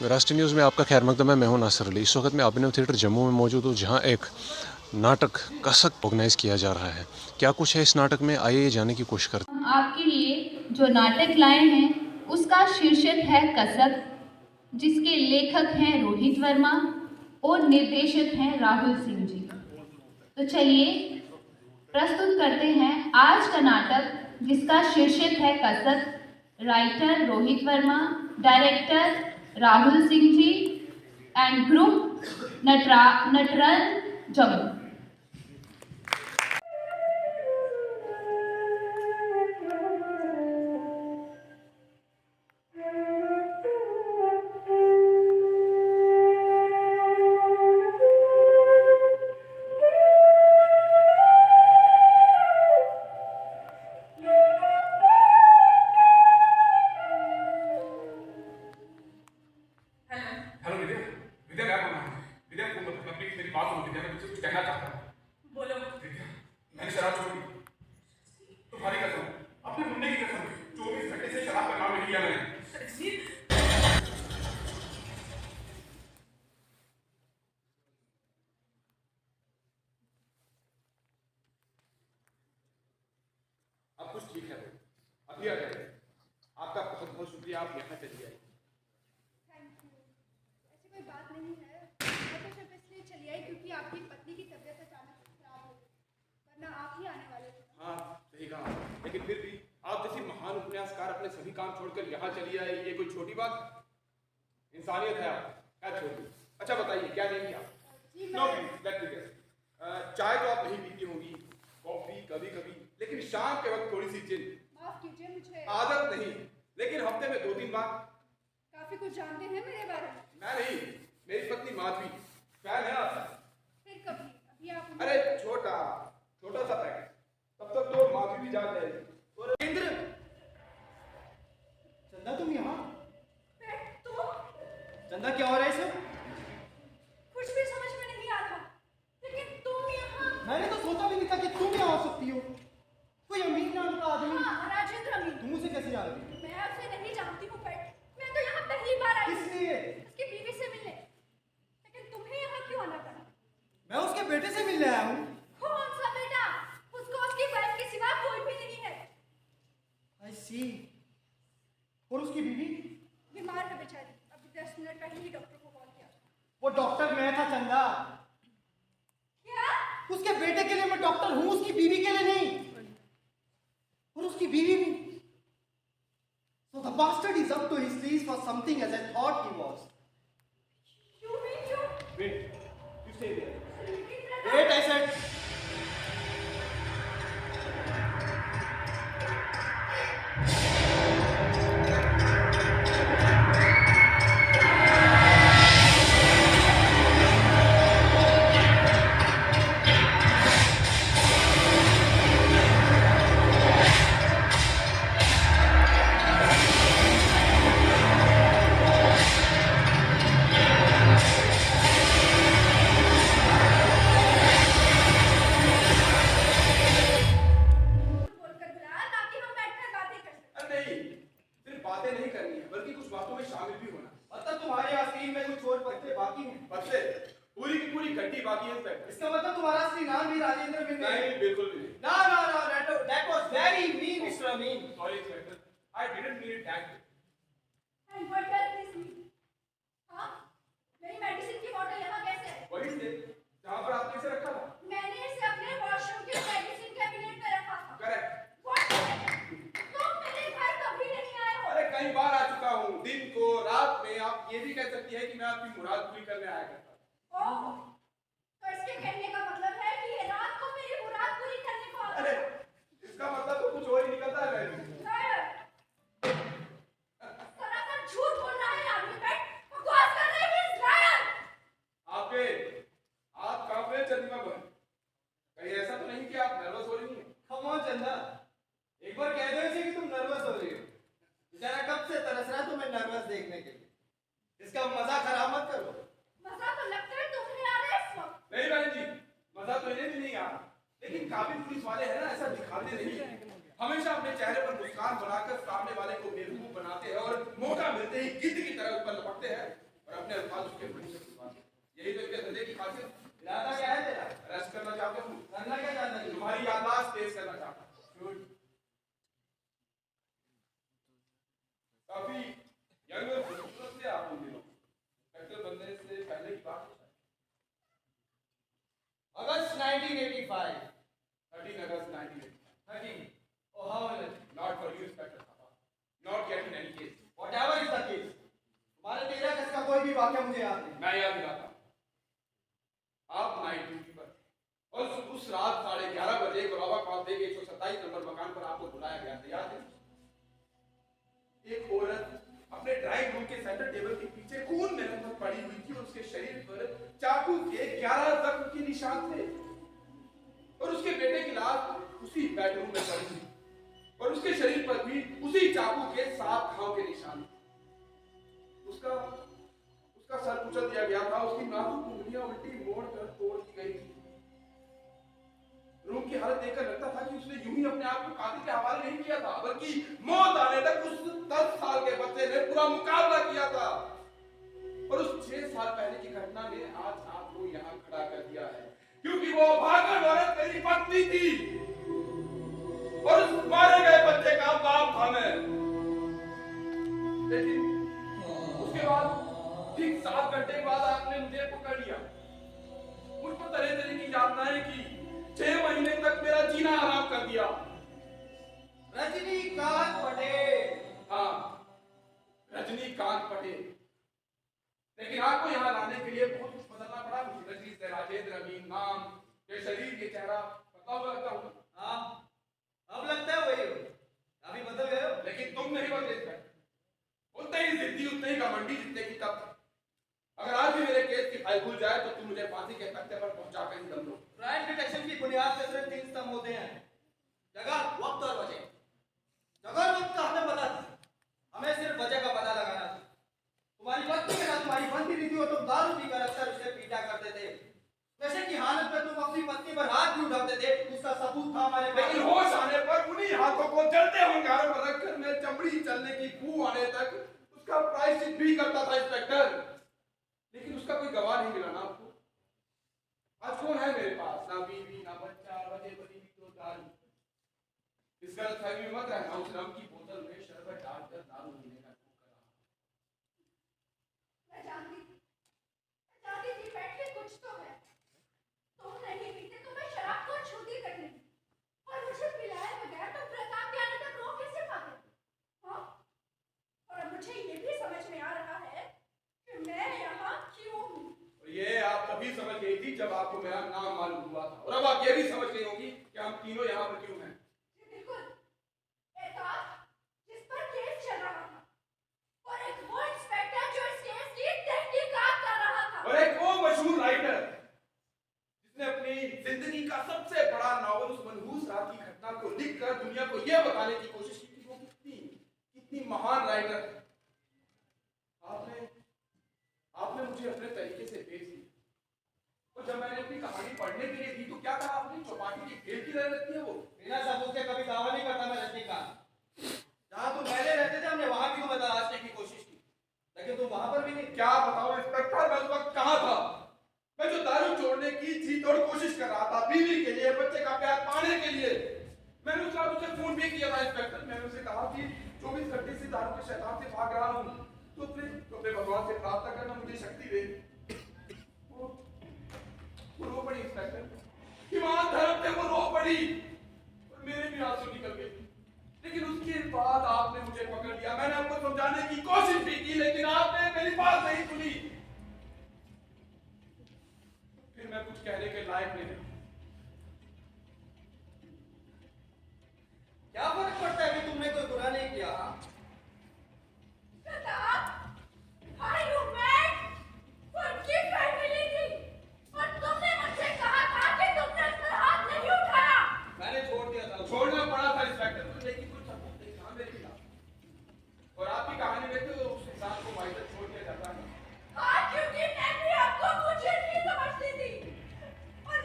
राष्ट्रीय न्यूज़ में आपका खैर मकदम है। मैं हूं नासिर अली। इस वक्त मैं अभिनव थिएटर जम्मू में मौजूद हूं, जहां एक नाटक कसक ऑर्गेनाइज किया जा रहा है। क्या कुछ है इस नाटक में, आइए जाने की कोशिश करते हम आपके लिए जो नाटक लाए हैं उसका शीर्षक है कसक, जिसके लेखक हैं रोहित वर्मा और निर्देशक हैं राहुल सिंह जी। तो चलिए प्रस्तुत करते हैं आज का नाटक, जिसका शीर्षक है Kasak. Writer Rohit Verma, director Rahul Singh ji and group Natrang Jammu. Hello Vidya. Vidya मैं बोल रहा हूँ। विद्या फोन मत रखना प्लीज, मेरी बात सुनो विद्या, मैं तुझसे कुछ कहना चाहता हूँ। बोलो विद्या, मैंने शराब छोड़ दी। तुम्हारी कसम, अपने मुन्ने की कसम, 24 घंटे से शराब का नाम नहीं लिया मैंने। अब कुछ ठीक है भाई, अभी आ जाए। आपका बहुत बहुत शुक्रिया, आप यहाँ चली आई। Thank you. ऐसी कोई बात नहीं है। मैं तो सिर्फ इसलिए चली आई क्योंकि आपकी पत्नी की तबीयत अचानक से खराब हो गई, वरना आप ही आने वाले थे। हाँ सही कहा, लेकिन फिर भी आप जैसी महान उपन्यासकार अपने सभी काम छोड़कर यहाँ चली आई, ये कोई छोटी बात? इंसानियत है आप, क्या छोड़ दी। अच्छा बताइए क्या लेंगी आप? जी नो मैं प्लीज लेट मी गेस। चाय तो आप नहीं पीती होंगी, कॉफी कभी कभी, लेकिन शाम के वक्त थोड़ी सी जिन। माफ कीजिए, मुझे आदत नहीं, लेकिन हफ्ते में 2-3 बार। काफी कुछ जानते हैं मेरे बारे में। मैं नहीं, मेरी पत्नी माधवी फैन है आपका। फिर कभी, अभी आप अरे छोटा छोटा सा पैकेट, तब तक तो माधवी भी जान जाएगी। और इंद्र, चंदा तुम यहाँ? तो चंदा क्या हो रहा है सब? कुछ भी समझ में नहीं आ रहा, लेकिन तुम यहाँ। मैंने तो सोचा भी नहीं था कि तुम यहाँ आ सकती हो। कोई अमीर नाम का आदमी। हाँ, राजेंद्र अमीन। तुम उसे कैसे जान रही? मैं आपसे नहीं जानती हूँ पेट, मैं तो यहाँ पहली बार आई हूँ। इसलिए उसकी बीवी से मिलने, लेकिन तुम्हें यहाँ क्यों आना पड़ा? मैं उसके बेटे से मिलने आया हूँ। कौन सा बेटा? उसको उसकी वाइफ के सिवा कोई भी नहीं है। आई सी। और उसकी बीवी? बीमार है बेचारी, अभी 10 मिनट पहले ही डॉक्टर को कॉल किया। वो डॉक्टर मैं था चंदा। क्या? उसके बेटे के लिए मैं डॉक्टर हूँ, उसकी बीवी के लिए नहीं। और उसकी बीवी भी। So the bastard is up to his sleeves for something as I thought he was. You mean you? wait, you stay there. Wait, I said. बोलकर बुलाया ताकि हम बैठकर बातें कर सकें। अरे नहीं, सिर्फ बातें नहीं करनी है, बल्कि कुछ बातों में शामिल भी होना। मतलब तुम्हारी आस्तीन में कुछ और पत्ते बाकी हैं? बच्चे, पूरी की पूरी घंटी बाकी है इस पे। इसका मतलब तुम्हारा असली नाम भी राजेंद्र बिंदु है? नहीं बिल्कुल भी नहीं। No, that was very mean, Mr. Amin. Sorry inspector, I didn't mean it that way. And what does this mean? हाँ? मेरी मेडिसिन की बोतल यहाँ कैसे है? वहीं से जहाँ पर आपने इसे रखा था। मैंने इसे अपने वॉशरूम के मेडिसिन कैबिनेट में रखा था। करेक्ट। What? तुम मेरे घर कभी नहीं आए हो। अरे कई बार आ चुका हूँ, दिन को रात में। आप ये भी कह सकती है कि मैं आपकी मुराद पूरी करने आया करता। ओह, तो इसके कहने का मतलब है कि ये रात को मेरी मुराद पूरी करने को आता अरे है। इसका मतलब तो कुछ और ही निकलता है। Liar! सरासर झूठ बोल रहा है आदमी पेट, बकवास कर रहे हैं, he's liar! आपके हाथ कांप रहे हैं चंद्रिमा पर। कहीं ऐसा तो नहीं कि आप नर्वस हो रही हैं? Come on, चंदा। एक बार कह दो इसे कि तुम नर्वस हो रही हो। बेचारा कब से तरस रहा है तुम्हें नर्वस देखने के लिए। इसका मजा खराब मत करो। मजा तो लगता है तुम्हें आ रहा है इस वक्त। नहीं बहन जी, मजा तो इन्हें भी नहीं आ रहा, लेकिन काबिल पुलिस वाले हैं ना, ऐसा दिखाते नहीं। हमेशा अपने चेहरे पर मुस्कान बनाकर सामने वाले को बेवकूफ बनाते हैं और मौका मिलते ही गिद्ध की तरह ऊपर लपकते हैं। अपने अल्फाज उसके मुंह से सुनवा दे। यही तो इसके धंधे की खासियत। इरादा क्या है तेरा? अरेस्ट करना चाहता हूँ। करना क्या चाहता है? तुम्हारी याददाश्त तेज करना चाहता हूँ। काफी यंग और खूबसूरत थे आप उन दिनों। इंस्पेक्टर बनने से पहले की बात है। अगस्त 1985. 13 अगस्त 1985. 13. Oh, how will it? Not for you, Inspector Thapa. Not yet in any case. Whatever is the case. तुम्हारे 13 अगस्त का कोई भी वाक्य मुझे याद नहीं. मैं याद दिलाता हूँ। आप नाइट ड्यूटी पर और उस रात 11:30 बजे गुलाबा कॉलोनी के 127 नंबर मकान पर आपको बुलाया गया था, याद है? एक औरत अपने ड्राइंग रूम के सेंटर टेबल के पीछे खून में रंगत पड़ी हुई थी और उसके शरीर पर चाकू के 11 जख्म के निशान थे और उसके बेटे की लाश उसी बेडरूम में पड़ी थी और उसके शरीर पर भी उसी चाकू के 7 घाव के निशान थे। उसका सर कुचल दिया गया था, उसकी नाजुक उंगलियां उल्टी मोड़ कर तोड़ दी गई थी। रूम की हालत देखकर लगता था कि उसने यूं ही अपने आप को कातिल के हवाले नहीं किया था, बल्कि मौत आने तक उस 10 साल के बच्चे ने पूरा मुकाबला किया था और उस 6 साल पहले की घटना ने आज आपको यहाँ खड़ा कर दिया है, क्योंकि वो भागन औरत मेरी पत्नी थी और उस मारे गए बच्चे का बाप था मैं। लेकिन उसके बाद ठीक 7 घंटे के बाद आपने मुझे पकड़ लिया, मुझ पर तरह तरह की यातनाएं की, 6 महीने तक मेरा जीना हराम कर दिया। रजनीकांत पटेल. हाँ, रजनीकांत पटेल। लेकिन आपको यहाँ लाने के लिए बहुत कुछ बदलना पड़ा मुझे। रजनी से राजेंद्र अमीन नाम, ये शरीर, ये चेहरा बदला हुआ लगता हूँ। हाँ, अब लगता है वही हो. अभी बदल गए हो. लेकिन तुम नहीं बदले थे। उतने ही जिद्दी, उतने ही घमंडी जितने की तब। अगर आज भी मेरे केस की फाइल खुल जाए तो तुम मुझे फांसी के तख्ते पर पहुंचाकर ही दम दो। क्राइम डिटेक्शन की बुनियाद से सिर्फ 3 स्तंभ होते हैं: जगह, वक्त और वजह. जगह और वक्त का हमें पता था, हमें सिर्फ वजह का पता लगाना था. तुम्हारी पत्नी के साथ तुम्हारी बनती नहीं थी और तुम दारू पीकर अक्सर उसे पीटा करते थे. नशे की हालत में तुम अपनी पत्नी पर हाथ भी उठाते थे, उसका सबूत था हमारे पास. लेकिन होश आने पर उन्हीं हाथों को जलते अंगारों पर रखकर मैं चमड़ी चलने की बू आने तक उसका प्रायश्चित भी करता था इंस्पेक्टर। लेकिन उसका कोई गवाह नहीं मिला ना आपको। आज कौन है मेरे पास? ना बीवी, ना बच्चा, बजे बनी भी तो दारू। इस गलतफहमी में मत रहना, उस रम की बोतल में शरबत डालकर दारू पीने का शौक कर रहा। मैं जानती थी बैठ के कुछ तो है. तुम नहीं पीते तो मैं शराब को छूती तक नहीं. और मुझे पिलाए बगैर तुम प्रताप के आने तक रोक कैसे पाते? हाँ? और अब मुझे ये भी समझ में आ रहा है कि मैं यहाँ क्यों हूँ. और ये आप तभी समझ गई थी जब आपको मेरा नाम मालूम हुआ था, और अब आप ये भी समझ गई होगी कि हम तीनों यहाँ पर क्यों हैं। जी बिल्कुल. एहताज जिस पर केस चल रहा था और एक वो इंस्पेक्टर जो इस केस की तहकीकात कर रहा था. और एक वो मशहूर राइटर जिसने अपनी जिंदगी का सबसे बड़ा नॉवल उस मनहूस रात की घटना को लिखकर दुनिया को यह बताने की कोशिश की कि वो कितनी महान राइटर है। आपने मुझे अपने तरीके से पेश किया और जब मैंने अपनी कहानी पढ़ने के लिए दी तो क्या कहा आपने? चौपाटी की खेल की तरह लगती है वो। बिना सबूत के कभी दावा नहीं करता मैं रजनीकांत. जहाँ तुम पहले रहते थे हमने वहां भी तुम्हें तलाशने की कोशिश की, लेकिन तुम वहां पर भी नहीं. क्या बताओ इंस्पेक्टर, मैं उस वक्त कहाँ था? मैं जो दारू छोड़ने की जी तोड़ कोशिश कर रहा था, बीवी के लिए, बच्चे का प्यार पाने के लिए। मैंने उस रात उसे फोन भी किया था इंस्पेक्टर। मैंने उसे कहा कि 24 घंटे से दारू के शैतान से भाग रहा हूँ, तो अपने भगवान से प्रार्थना करना मुझे शक्ति दे। वो रो पड़ी इंस्पेक्टर, ईमान धर्म पे वो रो पड़ी और मेरे भी आंसू निकल गए। लेकिन उसके बाद आपने मुझे पकड़ लिया। मैंने आपको समझाने की कोशिश भी की, लेकिन आपने मेरी बात नहीं सुनी। फिर मैं कुछ कहने के लायक नहीं। क्या फर्क पड़ता है कि तुमने कोई गुनाह नहीं किया? Pratap, are you mad? उनकी फैमिली थी और तुमने मुझसे कहा था कि तुमने उस पर हाथ नहीं उठाया. मैंने छोड़ दिया था. छोड़ना पड़ा था इंस्पेक्टर, लेकिन कुछ सबूत नहीं था मेरे खिलाफ। और आपकी कहानी में तो उस इंसान को वाइजर छोड़ दिया जाता है। हाँ, क्योंकि मैं भी आपको मुझे नहीं समझती थी. और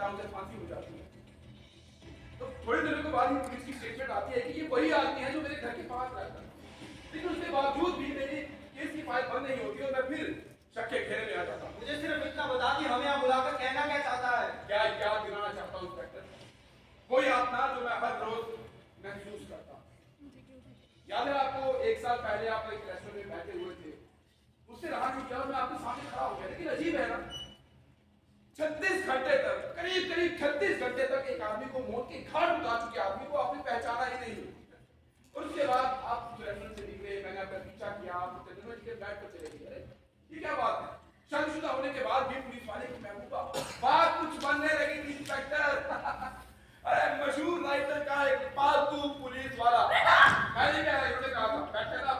सकता है उसे फांसी हो जाती है। तो थोड़ी देर के बाद ही पुलिस की स्टेटमेंट आती है कि ये वही आदमी है जो मेरे घर के पास रहता है, लेकिन उसके बावजूद भी मेरी केस की फाइल बंद नहीं होती और मैं फिर शक के घेरे में आ जाता हूँ। मुझे सिर्फ इतना बता कि हमें यहाँ बुलाकर कहना क्या चाहता है। क्या क्या दिलाना चाहता हूँ इंस्पेक्टर, कोई आत्मा जो मैं हर रोज महसूस करता हूँ। याद है आपको 1 साल पहले आप एक रेस्टोरेंट में बैठे हुए थे, उससे रहा नहीं क्या, मैं आपके सामने खड़ा हो गया। लेकिन अजीब है ना, 36 घंटे तक, करीब 36 घंटे तक एक आदमी को मौत के घाट उतार चुके आदमी को आपने पहचाना ही नहीं। और उसके बाद आप उस रेस्टोरेंट से निकले, मैंने आपका पीछा किया, आप चंद्रमा जी के फ्लैट पर चले गए। अरे ये क्या बात है, शादीशुदा होने के बाद भी पुलिस वाले की महबूबा बात कुछ बनने लगी थी इंस्पेक्टर। अरे मशहूर राइटर का एक पालतू पुलिस वाला, मैंने क्या इन्होंने कहा था बैठ ना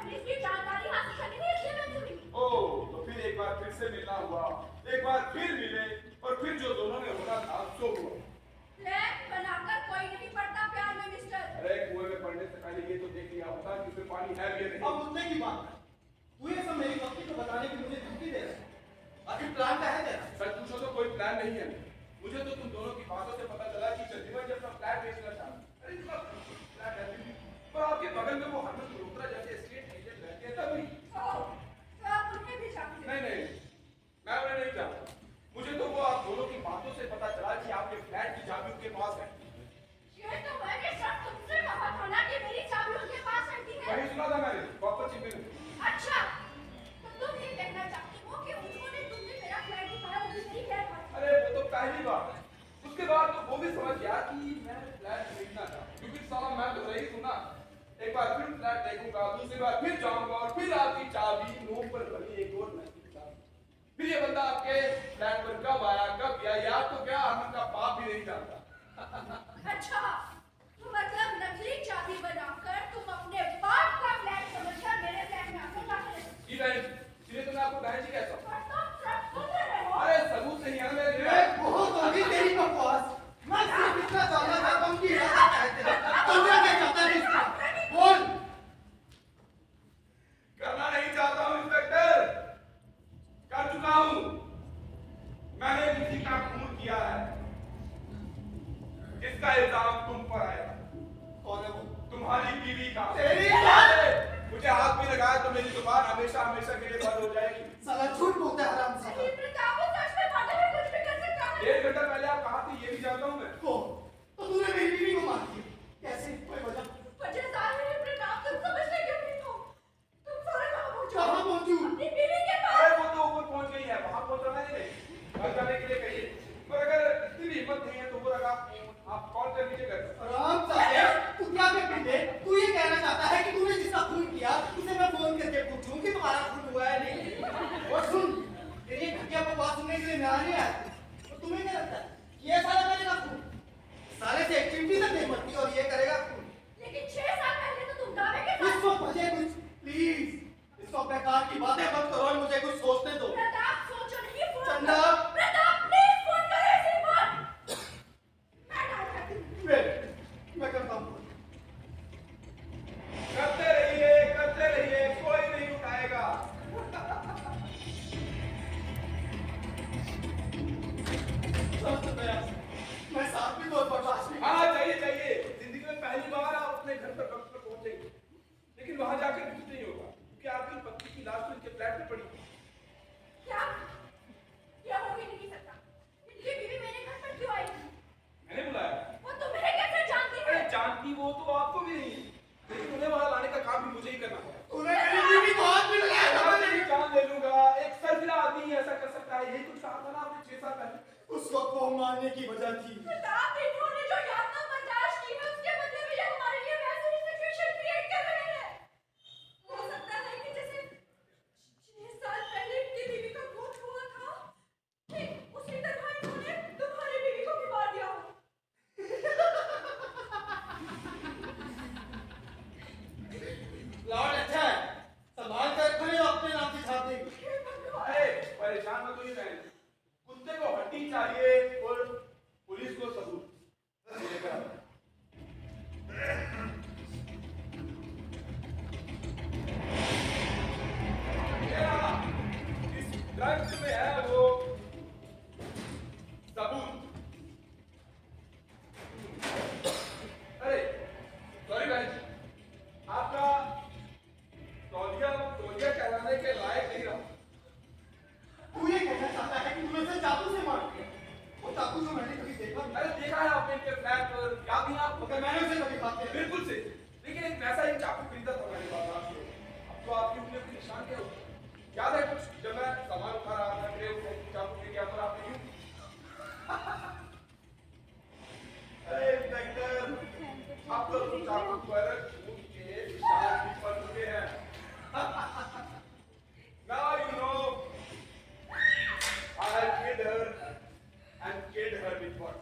पुलिस की जानकारी हासिल करनी थी, इसलिए मैंने सुनी। ओ, तो फिर एक बार फिर से मिलना हुआ, एक बार फिर मिले और फिर जो दोनों ने होना था सो हुआ। प्लान बनाकर कोई नहीं पड़ता प्यार में मिस्टर। अरे कुएं में पड़ने से पहले ये तो देख लिया होता कि उसमें पानी है भी या नहीं। अब मुद्दे की बात है, तू ये सब मेरी पत्नी को बताने की मुझे धमकी दे रहा है। आखिर प्लान क्या है तेरा? सच पूछो तो कोई प्लान नहीं है। मुझे तो तुम दोनों की बातों से पता चला कि चंद्रमा जी अपना फ्लैट बेचना चाहते हैं। अरे इसका फ्लैट है भी, और आपके बगल में वो हरमत मल्होत्रा जैसे एस्टेट एजेंट रहते हैं तभी। तो आप उन्हें भी जानते हैं? नहीं, मैं उन्हें नहीं जानता। मुझे तो वो आप दोनों की बातों से पता चला कि आपके फ्लैट की चाबी उनके पास है। ये तो मैंने सब तुमसे कहा था ना कि मेरी चाबी उनके पास रहती है। वही सुना था मैंने वापस ही में। अच्छा, तो तुम ये कहना चाहते हो कि उन्होंने तुमने मेरा फ्लैट दिखाया, वो भी सही कह रहा था। अरे वो तो पहली बार है, उसके बाद तो वो भी समझ गया कि मैं फ्लैट खरीदना चाहता, क्योंकि साला मैं तो रही हूँ ना। एक बार फिर फ्लैट देखूंगा, दूसरी बार फिर जाऊंगा और फिर आपकी चाबी नोक पर भरी एक और नकली चाबी। फिर ये बंदा आपके फ्लैट पर कब आया कब गया, याद तो क्या हम का बाप भी नहीं जानता। अच्छा, तो मतलब नकली चाबी बनाकर तुम अपने बाप का फ्लैट समझकर मेरे फ्लैट में आकर दाखिल हो। जी बहन, इसलिए तो मैं आपको बहन जी कहता हूँ। पर तुम सब सुन रहे हो? अरे सबूत नहीं है मेरे ये बहुत होगी तेरी बकवास। मैं सिर्फ इतना जानना चाहता हूँ कि इरादा क्या है तेरा? तुमने क्या चाहता है इसका? बोल। करना नहीं चाहता हूँ इंस्पेक्टर, कर चुका हूँ। मैंने किसी का खून किया है, इसका इल्जाम तुम पर आएगा। कौन है वो? तुम्हारी बीवी का। तेरी मुझे हाथ भी लगाया तो मेरी दुकान हमेशा हमेशा के लिए बंद हो जाएगी। साला झूठ बोलता है हरामजादा। ये प्रताप वो सच में बातें में कुछ भी कर सकता है। 1 घंटा पहले आप कहाँ थे ये भी जानता हूँ मैं। कौन? तो तूने मेरी बीवी को मार दिया। कैसे? कोई वजह? वजह जाहिर है प्रताप, तुम समझते क्यों नहीं हो? तुम सारे कहाँ पहुंचे? कहाँ पहुंचूं? अपनी बीवी के अरे पास। वो तो ऊपर पहुँच गई है, वहाँ पहुँचना नहीं नहीं। घर जाने के लिए कहिए, पर अगर इतनी भी हिम्मत नहीं है तो वो लगा आप कॉल कर लीजिए घर। हरामजादे, तू क्या बेटे? तू ये कहना चाहता है कि तूने जिसका खून किया उसे मैं फोन करके पूछूं कि तुम्हारा खून हुआ है नहीं? और सुन, तेरी घटिया बकवास सुनने के लिए मैं आ नहीं आया। तो तुम्हें क्या लगता है ये साला करेगा खून? साले से एक्टिविटी तक नहीं बनती और ये करेगा खून। लेकिन 6 साल पहले तो तुम दावे के साथ। इसको मुझे कुछ प्लीज, इसको बेकार की बातें मत करो और मुझे कुछ सोचने दो। प्रताप सोचो नहीं, फोन चंदा। करो। प्रताप प्लीज फोन करो, ऐसी बात। मैं डाल करती हूँ। मैं करता हूँ। करते रहिए, कोई नहीं उठाएगा। मैं साथ भी बहुत बर्दाश्त नहीं। हाँ चाहिए, जिंदगी में पहली बार आप अपने घर पर वक्त पर पहुंचेंगे, लेकिन वहां जाकर कुछ नहीं होगा क्योंकि आपकी पत्नी की लाश तो इनके फ्लैट में पड़ी है। क्या? यह हो ही नहीं सकता। इनकी बीवी मेरे घर पर क्यों आई? मैंने बुलाया। वो तुम्हें कैसे जानती है? अरे जानती वो तो आपको भी नहीं, लेकिन उन्हें वहां लाने का काम भी मुझे ही करना है। तूने मेरी बीवी को हाथ में लगाया था। मैं तेरी जान ले लूंगा, एक सर्जिला आदमी ही ऐसा कर सकता है। यही कुछ कहा था ना आपने 6 साल पहले। उस वक्त वो मारने की वजह थी। प्रताप, इन्होंने जो यातना बर्दाश्त की है उसके बदले में ये हमारे लिए वैसे ही सिचुएशन क्रिएट कर रहे हैं। हो सकता है कि जैसे 6 साल पहले इनकी बीवी का खून हुआ था, ठीक उसी तरह इन्होंने तुम्हारी बीवी को भी मार दिया हो। लॉर्ड अच्छा है, संभाल कर रखो, अपने नाम की छाप देंगे। अरे परेशान मत होइए बहन, कुत्ते को हड्डी चाहिए और पुलिस को सबूत। लेकर आओ। जब मैं सामान उठा रहा था मेरे चाकू के क्या पर आपने यूं अरे इंस्पेक्टर आप लोग तो चाकू पर छूट के निशान भी पड़ चुके हैं Now you know I have killed her and killed her with what?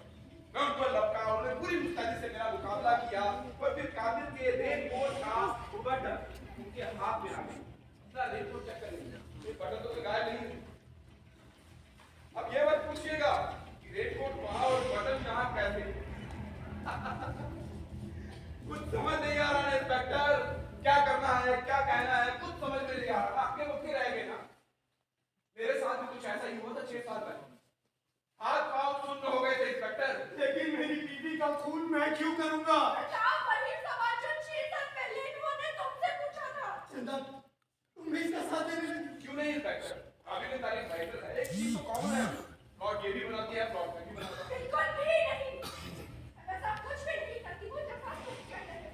मैं उन पर लपका उन्होंने पूरी मुस्तैदी से मेरा मुकाबला किया और फिर कातिल के रेनकोट का बटन उनके हाथ में आ गया अपना रेनकोट चेक कर लीजिए ये बटन तो गायब नहीं है अब ये मत पूछिएगा कि रेनकोट वहां और बटन कहां कैसे कुछ समझ नहीं आ रहा है इंस्पेक्टर क्या करना है क्या कहना है कुछ समझ में नहीं आ रहा आपके मुक्के रह गए ना मेरे साथ भी कुछ ऐसा ही हुआ था 6 साल पहले हाथ पांव सुन्न हो गए थे इंस्पेक्टर लेकिन मेरी बीवी का खून मैं क्यों करूंगा? क्या वही सवाल जो 6 साल पहले इन्होंने तुमसे पूछा था? चंदा तुम भी इसका साथ देने लगी। क्यों नहीं इंस्पेक्टर अभी ने तारीफ राइटर है एक चीज तो कॉमन है प्लॉट ये भी बनाती है प्लॉट भी बनाता है बिल्कुल भी नहीं। मैं सब कुछ भी नहीं करती वो जब आप कुछ कर रहे हो।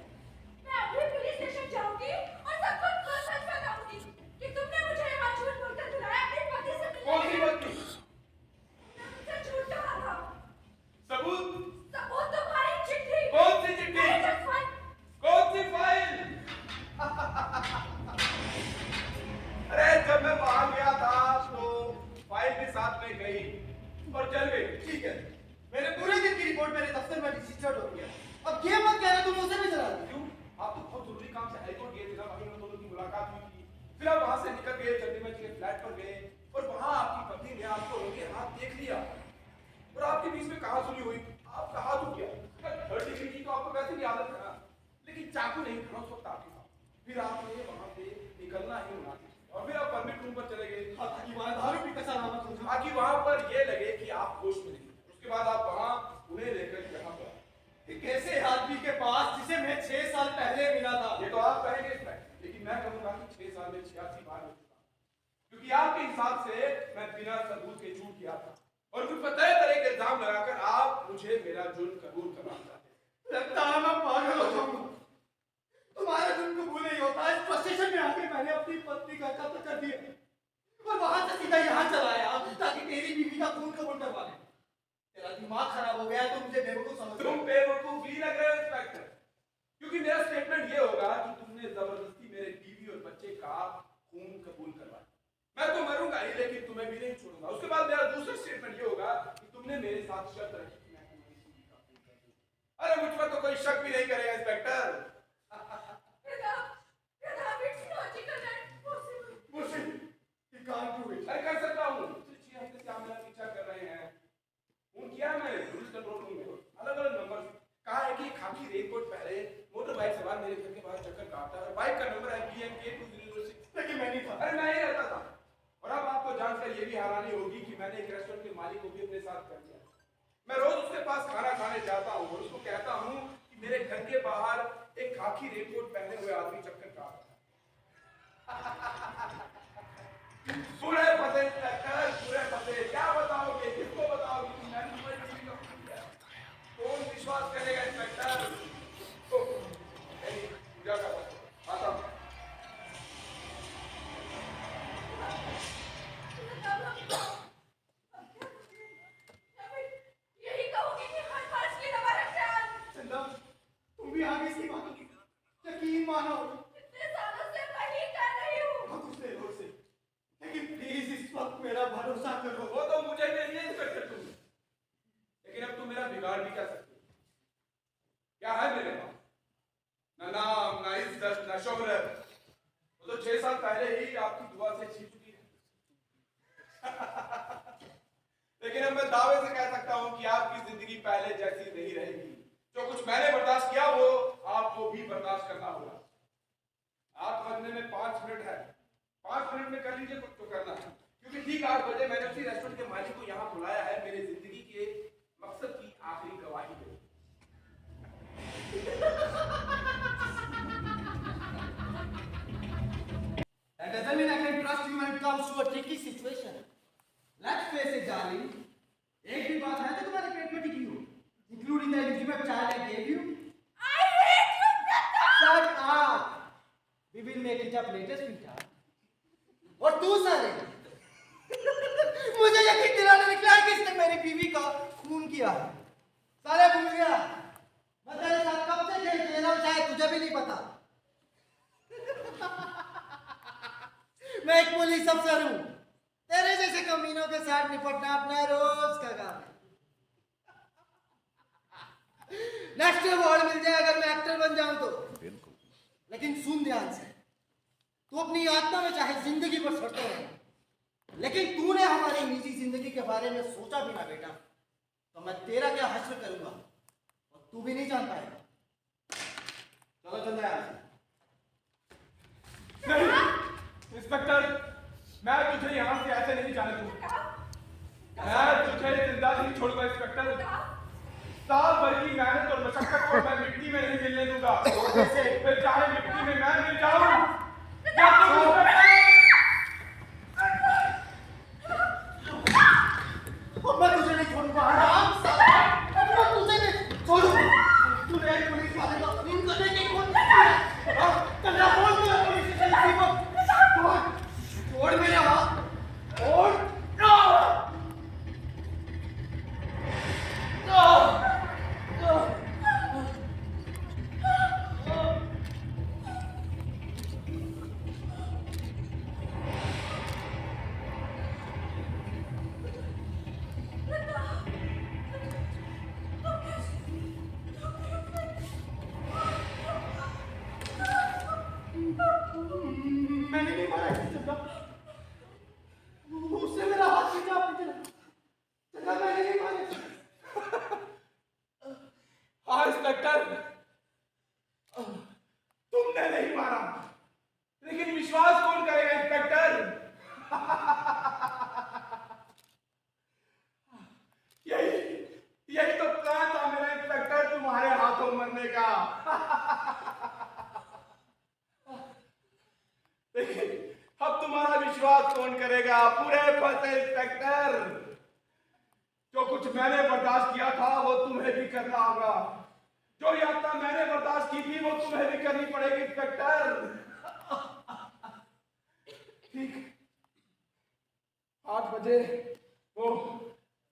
मैं अभी पुलिस स्टेशन जाऊंगी और सब कुछ सच बताऊंगी कि तुमने मुझे यहाँ झूठ बोलकर बुलाया अपने पति से मिलने कौन सी के लिए। बात थी मुझसे झूठ कहा था। सबूत सबूत तुम्हारी चिट्ठी। कौन सी चिट्ठी मैरिज फाइल। कौन सी फाइल अरे जब मैं बाहर गया था तो फाइल भी साथ में गई और चल गई ठीक है मेरे पूरे दिन की रिपोर्ट मेरे दफ्तर में रजिस्टर्ड हो गया। अब ये मत कहना तुम उसे भी चला दी। क्यों आप तो बहुत जरूरी काम से हाईकोर्ट गए थे ना वहीं हम दोनों की मुलाकात हुई थी फिर आप वहां से निकल गए चंडीगढ़ के फ्लैट पर गए और वहां आपकी पत्नी ने आपको उनके हाथ देख लिया और आपके बीच में कहां सुनी हुई आपका हाथ उठ गया 3rd डिग्री की तो आपको वैसे भी आदत है ना लेकिन चाकू नहीं था उस वक्त आपके साथ फिर आपने वहां से निकलना ही मना दिया और फिर आप परमिट रूम पर चले गए ताकि वहां दारू भी कसा नामक हो जाए। ताकि वहां पर ये लगे कि आप होश में नहीं उसके बाद आप वहां उन्हें लेकर यहाँ पर एक ऐसे आदमी के पास जिसे मैं 6 साल पहले मिला था। ये तो आप कहेंगे लेकिन मैं कहूंगा कि 6 साल में 86 बार हो चुका क्योंकि आपके हिसाब से मैं बिना सबूत के झूठ किया था और मुझ पर तरह तरह के इल्जाम लगाकर आप मुझे मेरा जुर्म कबूल करवाना चाहते हैं लगता है मैं पागल हो जाऊंगा। तुम्हारा जुर्म कबूल नहीं होता। इस स्टेशन में आके मैंने अपनी पत्नी का कत्ल कर दिया और वहां से सीधा यहाँ चला आया ताकि तेरी बीवी का खून कबूल करवा ले। तेरा दिमाग खराब हो गया है तो मुझे बेवकूफ समझ तुम बेवकूफ भी लग रहे हो इंस्पेक्टर क्योंकि मेरा स्टेटमेंट ये होगा कि तुमने जबरदस्ती मेरे बीवी और बच्चे का खून कबूल करवाया मैं तो मरूंगा ही लेकिन तुम्हें भी नहीं छोड़ूंगा उसके बाद मेरा दूसरा स्टेटमेंट ये होगा कि तुमने मेरे साथ शर्त रखी कि मैं तुम्हारी बीवी का खून कर दूंगा अरे मुझ पर तो कोई शक भी नहीं करेगा inspector It's logical and possible. मुझे you can't do it. अरे कर सकता हूँ 6 हफ्ते से आप मेरा पीछा कर रहे हैं फोन किया है मैंने पुलिस कंट्रोल रूम में अलग अलग नंबर कहा है कि खाकी रेनकोट पहले मोटर बाइक सवार मेरे घर के बाहर चक्कर काटता है बाइक का नंबर है BNK2006 लेकिन मैं नहीं था। अरे मैं ही रहता था और अब आपको जानकर ये भी हैरानी होगी कि मैंने एक रेस्टोरेंट के मालिक को भी अपने साथ कर लिया मैं रोज उसके पास खाना खाने जाता हूँ और उसको कहता हूँ कि मेरे घर के बाहर एक खाकी रेनकोट पहने हुए आदमी चक्कर काट रहा है पूरे पते इंस्पेक्टर पूरे पते क्या बताओगे किसको बताओगे कि मैंने तुम्हारी बीवी का खून किया कौन विश्वास करेगा इंस्पेक्टर पूजा का आता हूँ यही कहूंगी कि हर बार की हमारा ख्याल। चंदा तुम भी आगे इसकी मानो यकीन मानो। इतने सालों से वही कर रही हूँ। बहुत कुछ देर हो से लेकिन प्लीज इस वक्त मेरा भरोसा करो। वो तो मुझे भी नहीं इंस्पेक्टर तुम लेकिन अब तुम मेरा बिगाड़ भी कर सकते हो क्या है मेरे पास ना नाम ना इज्जत ना शोहरत वो तो 6 साल पहले ही आपकी दुआ से छिप चुकी है लेकिन अब मैं दावे से कह सकता हूं कि आपकी जिंदगी पहले जैसी नहीं रहेगी जो कुछ मैंने बर्दाश्त किया वो आपको भी बर्दाश्त करना होगा आप समझने में 5 मिनट है 5 मिनट में कर लीजिए कुछ तो करना है क्योंकि ठीक 8 बजे मैंने उसी रेस्टोरेंट के मालिक को यहाँ बुलाया है मेरी जिंदगी के मकसद की आखिरी गवाही दे That doesn't mean I can trust you when it comes to a tricky situation. Let's face it, darling. एक भी बात है तो तुम्हारे पेट में टिकी हो, including the legitimate child I gave you. I hate you, Prakash! Shut up. We will make it up later, sweetheart. और तू सारे किया है। साले भूल गया, मैं तेरे साथ कब से खेल रहा हूँ, शायद तुझे भी नहीं पता। मैं एक पुलिस अफसर हूँ, तेरे जैसे कमीनों के साथ निपटना अपना रोज का काम है। नेशनल अवार्ड मिल जाए अगर मैं एक्टर बन जाऊं तो। लेकिन सुन ध्यान से, तू अपनी आत्मा में चाहे जिंदगी पर सड़ते रहे, लेकिन तूने हमारी निजी जिंदगी के बारे में सोचा भी ना बेटा, तो मैं तेरा क्या हश्र करूंगा और तू भी नहीं जान पाएगा। चलो चल रहा है। नहीं इंस्पेक्टर, मैं तुझे यहाँ से ऐसे नहीं जाने दूंगा। मैं तुझे जिंदा नहीं छोड़ूंगा इंस्पेक्टर। साल भर की मेहनत और मशक्कत को मैं मिट्टी में नहीं मिलने दूंगा। फिर चाहे मिट्टी में मैं मिल जाऊं या मैं तुझे नहीं छोड़ूंगा, मैं तुझे नहीं छोड़ूंगा। तूने एक पुलिस वाले का खून करने की कोशिश की है। कन्या बोल मेरा पुलिस स्टेशन को छोड़ मेरे हाथ, छोड़। मैंने नहीं मारा इसे चंदा, उससे मेरा हाथ खींचा पीछे। चंदा मैंने नहीं मारा। हाँ इंस्पेक्टर, तुमने नहीं मारा, लेकिन विश्वास कौन करेगा इंस्पेक्टर? यही तो प्लान था मेरा इंस्पेक्टर, तुम्हारे हाथों मरने का। लेकिन अब तुम्हारा विश्वास कौन करेगा? पूरे फंसे इंस्पेक्टर। जो कुछ मैंने बर्दाश्त किया था वो तुम्हें भी करना होगा। जो यातना मैंने बर्दाश्त की थी वो तुम्हें भी करनी पड़ेगी इंस्पेक्टर। ठीक 8 बजे वो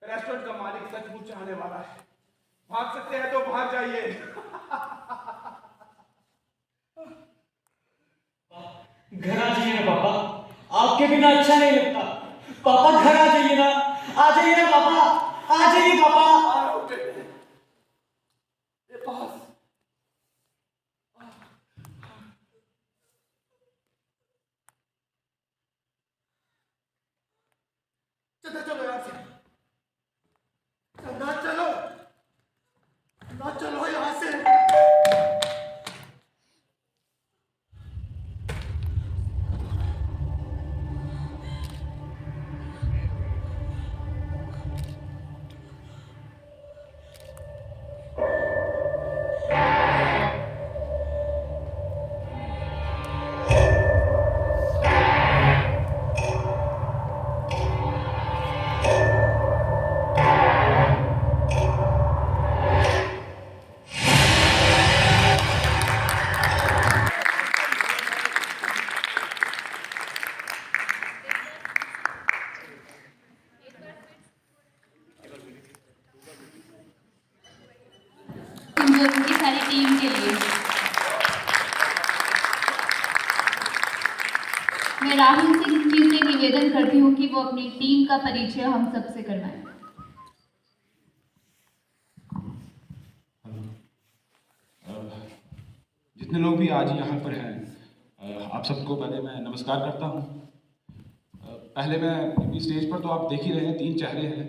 रेस्टोरेंट का मालिक सचमुच आने वाला है। भाग सकते हैं तो भाग जाइए। घर आ जाइए ना पापा, आपके बिना अच्छा नहीं लगता। पापा घर आ जाइए ना, आ जाइए ना पापा, आ जाइए पापा। आ रहा हूं बेटे, ये पास। चंदा चलो यहाँ से, चंदा चलो, चंदा चलो यहाँ से। उनकी सारी टीम के लिए मैं राहुल सिंह जी से निवेदन करती हूँ कि वो अपनी टीम का परिचय हम सबसे करवाएं। जितने लोग भी आज यहाँ पर हैं, आप सबको पहले मैं नमस्कार करता हूँ। पहले मैं क्योंकि स्टेज पर तो आप देख ही रहे हैं 3 चेहरे हैं,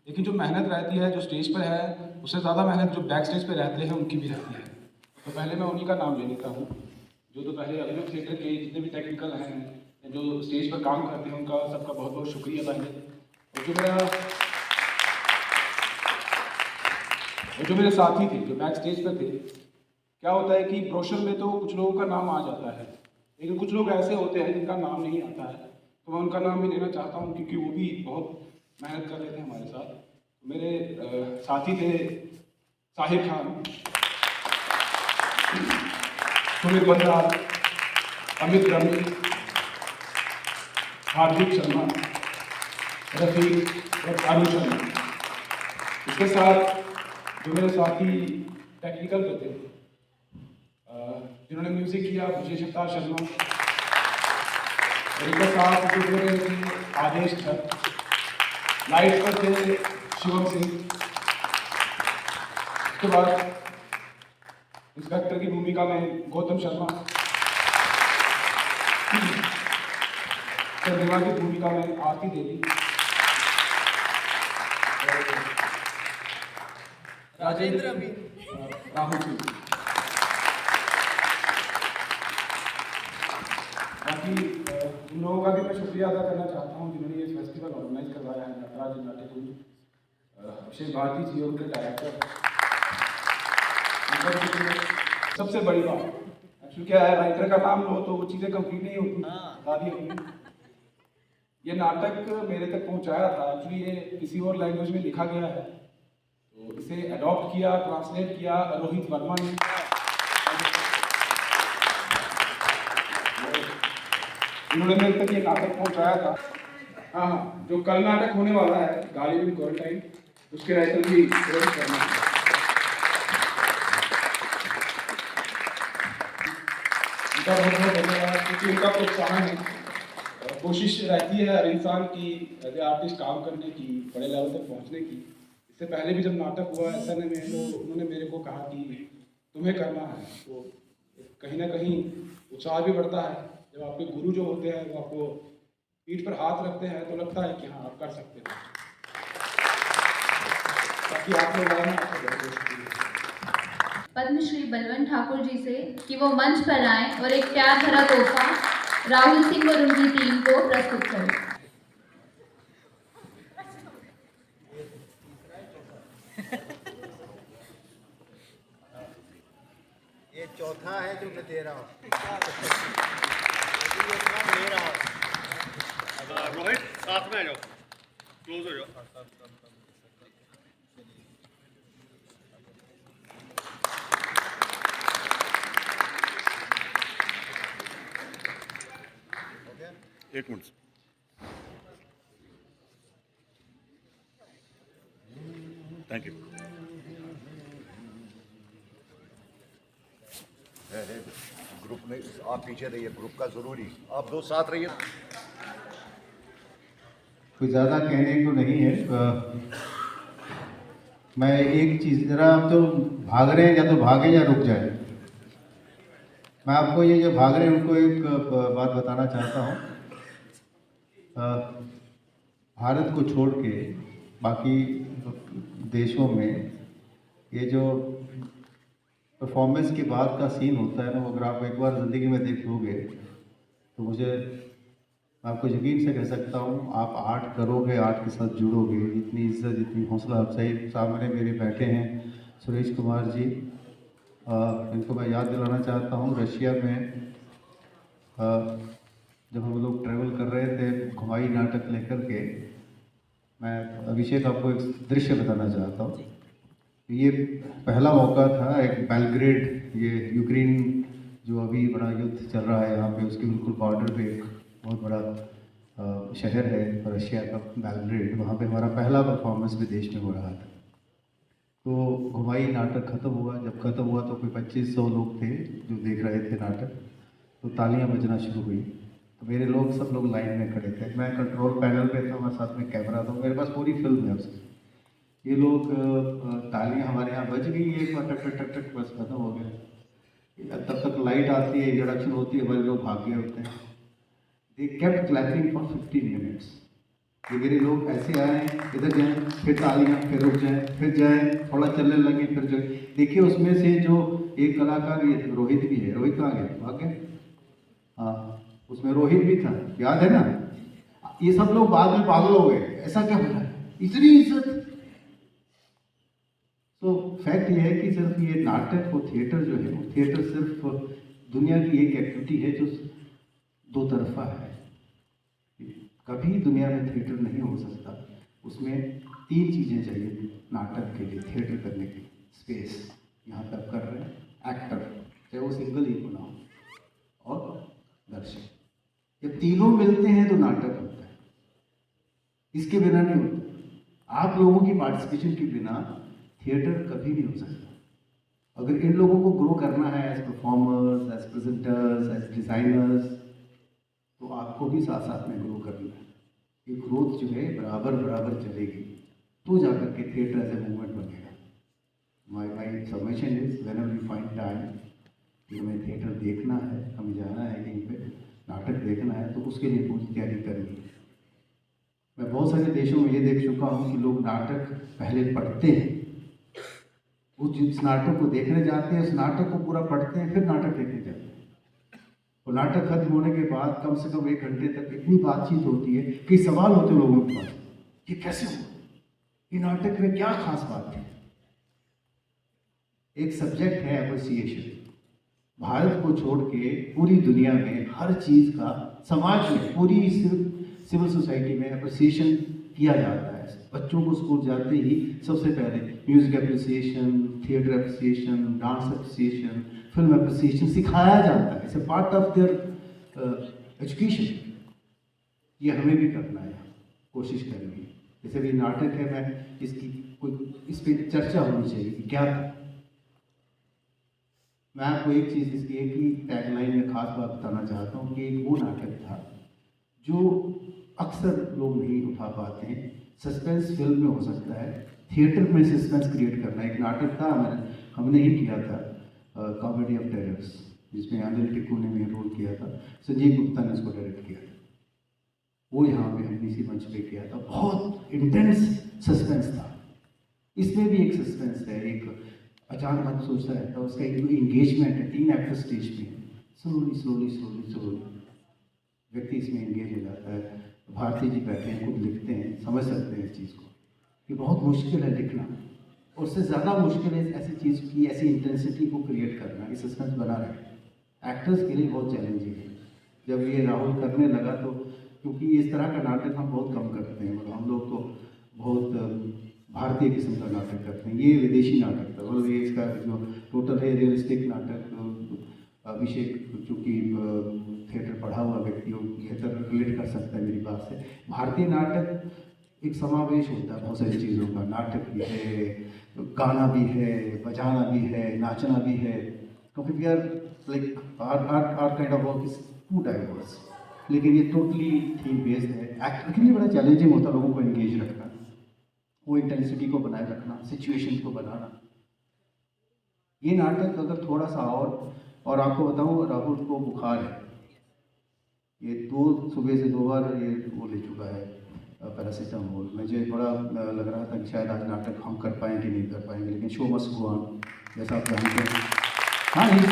लेकिन जो मेहनत रहती है जो स्टेज पर है उससे ज़्यादा मेहनत जो बैक स्टेज पर रहते हैं उनकी भी रहती है। तो पहले मैं उन्हीं का नाम ले लेता हूँ जो तो पहले अभिनव थिएटर के जितने भी टेक्निकल हैं जो स्टेज पर काम करते हैं उनका सबका बहुत बहुत शुक्रिया पहले। और जो मेरे साथी थे जो बैक स्टेज पर थे, क्या होता है कि ब्रोशर में तो कुछ लोगों का नाम आ जाता है, लेकिन कुछ लोग ऐसे होते हैं जिनका नाम नहीं आता है, तो मैं उनका नाम भी लेना चाहता हूँ क्योंकि वो भी बहुत मेहनत कर रहे थे हमारे साथ। मेरे साथी थे साहिर खान, सुमित बंदाल, अमित रमी, हार्दिक शर्मा, रफीक और आलू शर्मा। इसके साथ जो मेरे साथी टेक्निकल पे थे, जिन्होंने म्यूजिक किया, विजय शक्ता शर्मा, और इनके साथ जो मेरे थे आदेश ठग, लाइट पर थे शिवम सिंह। उसके बाद इंस्पेक्टर की भूमिका में गौतम शर्मा, चंद्रमा की भूमिका में आरती देवी, राजेंद्र राहुल सिंह। बाकी उन लोगों का भी मैं शुक्रिया अदा करना चाहता हूँ जिन्होंने ये फेस्टिवल ऑर्गेनाइज करवाया है, नटराज नाट्यकुंज, अभिषेक भारती जी और उनके डायरेक्टर। सबसे बड़ी बात एक्चुअली क्या है, राइटर का नाम लो तो वो चीज़ें कंप्लीट नहीं होती, बता दी होती। ये नाटक मेरे तक पहुंचाया था, एक्चुअली ये किसी और लैंग्वेज में लिखा गया है, तो इसे अडॉप्ट किया, ट्रांसलेट किया रोहित वर्मा ने। इन्होंने मेरे तक ये नाटक पहुंचाया था। हाँ, जो कल नाटक होने वाला है गाली विद क्वारंटाइन, उसके राइटर भी रोहित वर्मा है। उनका बहुत बहुत धन्यवाद, क्योंकि उनका प्रोत्साहन है। कोशिश रहती है हर इंसान की एज ए आर्टिस्ट काम करने की, बड़े लेवल तक पहुंचने की। इससे पहले भी जब नाटक हुआ ऐसा में, तो उन्होंने मेरे को कहा कि तुम्हें करना है, तो कहीं ना कहीं उत्साह भी बढ़ता है। जब आपके गुरु जो होते हैं वो आपको पीठ पर हाथ रखते हैं तो लगता है कि हाँ आप कर सकते हैं। ताकि आप लोग आए हैं। पद्मश्री बलवंत ठाकुर जी से कि वो मंच पर आएं और एक प्यार भरा तोहफा राहुल सिंह और उनकी टीम को प्रस्तुत करें। ये चौथा है जो मैं दे रहा हूँ। ले रहा हूँ। रोहित साथ में आ जाओ, क्लोज हो जाओ। एक मिनट, थैंक यू। ग्रुप में आप पीछे रहिए, ग्रुप का जरूरी, आप दो साथ रहिए। कोई ज़्यादा कहने को नहीं है। मैं एक चीज़, ज़रा आप तो भाग रहे हैं, या तो भागें या रुक जाए। मैं आपको ये जो भाग रहे हैं उनको एक बात बताना चाहता हूँ। भारत को छोड़ के बाकी देशों में ये जो परफॉर्मेंस के बाद का सीन होता है ना, वो अगर आप एक बार ज़िंदगी में देख लोगे तो मुझे, मैं आपको यकीन से कह सकता हूँ, आप आर्ट करोगे, आर्ट के साथ जुड़ोगे। इतनी इज्जत, इतनी हौसला अफजाई। सामने मेरे बैठे हैं सुरेश कुमार जी, इनको मैं याद दिलाना चाहता हूँ। रशिया में जब हम लोग ट्रैवल कर रहे थे घुमाई नाटक लेकर के, मैं अभिषेक आपको एक दृश्य बताना चाहता हूँ। ये पहला मौका था, एक बेलग्रेड, ये यूक्रेन जो अभी बड़ा युद्ध चल रहा है यहाँ पे, उसके बिल्कुल बॉर्डर पे एक बहुत बड़ा शहर है रशिया का, बेलग्रेड। वहाँ पे हमारा पहला परफॉर्मेंस विदेश में हो रहा था। तो घुमाई नाटक ख़त्म हुआ। जब ख़त्म हुआ तो कोई 2500 लोग थे जो देख रहे थे नाटक। तो तालियां बजना शुरू हुई, तो मेरे लोग, सब लोग लाइन में खड़े थे। मैं कंट्रोल पैनल पे था, मेरे साथ में कैमरा था, मेरे पास पूरी फिल्म है उसकी। ये लोग तालियां हमारे यहाँ बज गई, एक बार टक टक टक टक, बस खत्म हो गया। तब तक लाइट आती है, इंट्रोडक्शन होती है, हमारे लोग भाग गए होते हैं। They kept clapping for 15 minutes. ये मेरे लोग ऐसे आए, इधर जाएं, फिर तालियां, फिर रुक जाएं, फिर जाएं, थोड़ा चलने लगे, फिर जो देखिए उसमें से जो एक कलाकार, ये रोहित भी है। रोहित कहाँ गया? भाग गया। हाँ, उसमें रोहित भी था, याद है ना? ये सब लोग बाद में पागल हो गए, ऐसा क्या हो रहा है, इतनी इज्जत। तो फैक्ट ये है कि सिर्फ ये नाटक और थिएटर जो है, थिएटर सिर्फ दुनिया की एक एक्टिविटी है जो दो तरफा है। कभी दुनिया में थिएटर नहीं हो सकता। उसमें 3 चीज़ें चाहिए नाटक के लिए, थिएटर करने के लिए। स्पेस, यहाँ पे आप कर रहे हैं, एक्टर, चाहे वो सिंगल ही बना हो, और दर्शक। जब तीनों मिलते हैं तो नाटक होता है, इसके बिना नहीं होता। आप लोगों की पार्टिसिपेशन के बिना थिएटर कभी नहीं हो सकता। अगर इन लोगों को ग्रो करना है as performers, as presenters, as designers, तो आपको भी साथ साथ में ग्रो करना है। ये ग्रोथ जो है बराबर बराबर चलेगी, तो जाकर के थिएटर एज ए मूवमेंट बनेगा। My submission is whenever you find time कि हमें थिएटर देखना है, हमें जाना है कहीं पे नाटक देखना है, तो उसके लिए पूरी तैयारी करनी है। मैं बहुत सारे देशों में ये देख चुका हूँ कि लोग नाटक पहले पढ़ते हैं, उस नाटक को देखने जाते हैं, उस नाटक को पूरा पढ़ते हैं, फिर नाटक देखने जाते हैं। और नाटक खत्म होने के बाद कम से कम 1 घंटे तक इतनी बातचीत होती है कि सवाल होते लोगों के पास, ये कैसे हुआ, ये नाटक में क्या खास बात है। एक सब्जेक्ट है अप्रिसिएशन। भारत को छोड़ के पूरी दुनिया में हर चीज़ का, समाज में, पूरी सिविल सोसाइटी में अप्रिसिएशन किया जाता है। बच्चों को स्कूल जाते ही सबसे पहले music appreciation, theatre appreciation, dance appreciation, film appreciation सिखाया जाता है। It's a part of their education. ये हमें भी करना है, कोशिश करनी है। जैसे भी नाटक है, मैं इस पर चर्चा होनी चाहिए कि क्या था। मैं आपको एक चीज़ इसकी एक ही टैगलाइन में खास बात बताना चाहता हूँ कि एक वो नाटक था जो अक्सर लोग नहीं उठा पाते हैं। सस्पेंस फिल्म में हो सकता है, थिएटर में सस्पेंस क्रिएट करना। एक नाटक था हमने ही किया था, कॉमेडी ऑफ टेरर्स, जिसमें अनिल टिक्कू ने मेन रोल किया था, संजीव गुप्ता ने उसको डायरेक्ट किया था। वो यहाँ पे हमने इसी मंच पे किया था। बहुत इंटेंस सस्पेंस था। इसमें भी एक सस्पेंस है, एक अचानक आप सोचता रहता है, उसका एक इंगेजमेंट है। 3 एक्टर स्टेज पे, स्लोली स्लोली स्लोली स्लोली व्यक्ति इसमें एंगेज हो जाता है। भारती जी बैठे हैं, खुद लिखते हैं, समझ सकते हैं इस चीज़ को। ये बहुत मुश्किल है लिखना, और उससे ज़्यादा मुश्किल है ऐसी चीज़ की, ऐसी इंटेंसिटी को क्रिएट करना, ये सस्पेंस बना रहे। एक्टर्स के लिए बहुत चैलेंजिंग है। जब ये राहुल करने लगा तो, क्योंकि इस तरह का नाटक हम बहुत कम करते हैं, मतलब हम लोग तो बहुत भारतीय किस्म का नाटक करते हैं। ये विदेशी नाटक था, मतलब ये इसका जो टोटल है रियलिस्टिक नाटक। अभिषेक चूँकि थिएटर पढ़ा हुआ व्यक्ति हो, बेहतर रिलेट कर सकता है मेरी बात से। भारतीय नाटक एक समावेश होता है बहुत सारी चीज़ों का। नाटक भी है, गाना भी है, बजाना भी है, नाचना भी है, क्योंकि we are like are kind of work is too diverse. लेकिन ये टोटली थीम बेस्ड है। एक्टर के लिए बड़ा चैलेंजिंग होता है लोगों को एंगेज रखना, वो इंटेंसिटी को बनाए रखना, सिचुएशन को बनाना। ये नाटक अगर थोड़ा सा और आपको बताऊँ, राहुल को बुखार है, ये सुबह से 2 बार ये वो ले चुका है पैरासीटामोल। मुझे बड़ा लग रहा था कि शायद आज नाटक हम कर पाएंगे नहीं कर पाएंगे, लेकिन शो मस्ट गो ऑन, जैसा आप जानते हैं। हाँ, ये सब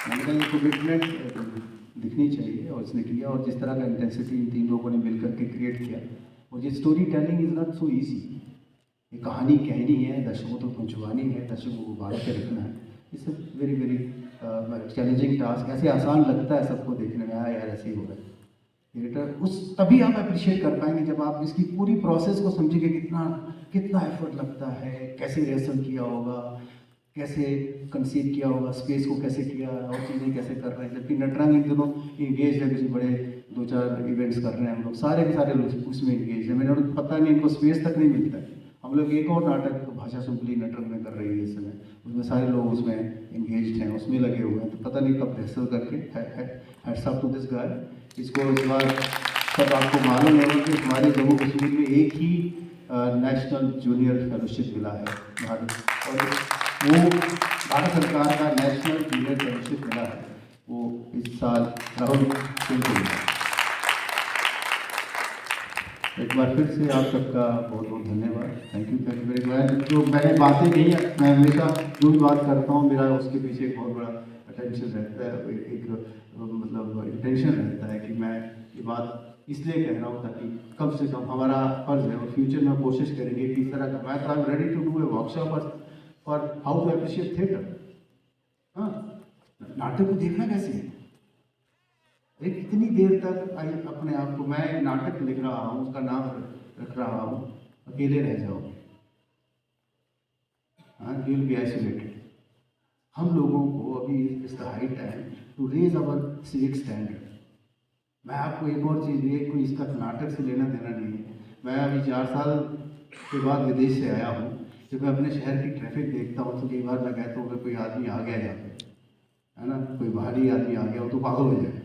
मैंने कहा ये कमिटमेंट दिखनी चाहिए, और इसने किया। और जिस तरह का इंटेंसिटी इन 3 लोगों ने मिलकर के क्रिएट किया, और ये story telling is not so easy. ये कहानी कहनी है, दर्शकों तक पहुँचवानी है, दर्शकों को बांध के रखना है। It's a very very challenging task. ऐसे आसान लगता है सबको देखने में, हाँ यार ऐसे ही होगा थिएटर। तभी आप अप्रिशिएट कर पाएंगे जब आप इसकी पूरी प्रोसेस को समझेंगे, कितना एफर्ट लगता है, कैसे रिहर्सल किया होगा, कैसे कंसीव किया होगा, स्पेस को कैसे किया, और चीज़ें कैसे कर रहे हैं। जबकि नटरंग इन दिनों इंगेज है, किसी बड़े 2-4 इवेंट्स कर रहे हैं हम लोग, सारे के सारे लोग उसमें इंगेज है। मैंने पता नहीं, इनको स्पेस तक नहीं मिलता है। हम लोग एक और नाटक भाषा सुंबली नटरंग में कर रही है इस समय, उसमें सारे लोग उसमें इंगेज हैं, उसमें लगे हुए हैं। तो पता नहीं कब रिहर्सल करके, hats off to this guy. इसको इस बार सब आपको मालूम होगा कि हमारे जम्मू कश्मीर में एक ही नेशनल जूनियर फेलोशिप मिला है भारत, और वो भारत सरकार का नेशनल जूनियर फेलोशिप मिला है, वो इस साल राहुल सिंह को मिला। एक बार फिर से आप सबका बहुत बहुत धन्यवाद। Thank you very much. जो मैंने बातें कही, मैं हमेशा जो भी बात करता हूँ, मेरा उसके पीछे एक बहुत बड़ा अटेंशन रहता है, एक मतलब इंटेंशन रहता है कि मैं ये बात इसलिए कह रहा हूँ ताकि कम से कम हमारा फर्ज है, और फ्यूचर में कोशिश करेंगे कि इस तरह का, मैं तो I am ready to do a workshop for how to appreciate theatre. हाँ, नाटक को देखना कैसे है, एक कितनी देर तक अपने आप को, मैं एक नाटक लिख रहा हूँ, उसका नाम रख रहा हूँ अकेले रह जाओ, हाँ, यू विल बी आइसोलेटेड। हम लोगों को अभी is the high time to raise our civic standard. मैं आपको एक और चीज़, ये कोई इसका नाटक से लेना देना नहीं है, मैं अभी 4 साल के बाद विदेश से आया हूँ। जब मैं अपने शहर की ट्रैफिक देखता हूँ तो कई बार मैं कहता हूँ कि कोई आदमी आ गया यहाँ पे, है ना, कोई बाहरी आदमी आ गया हो तो पागल हो जाए।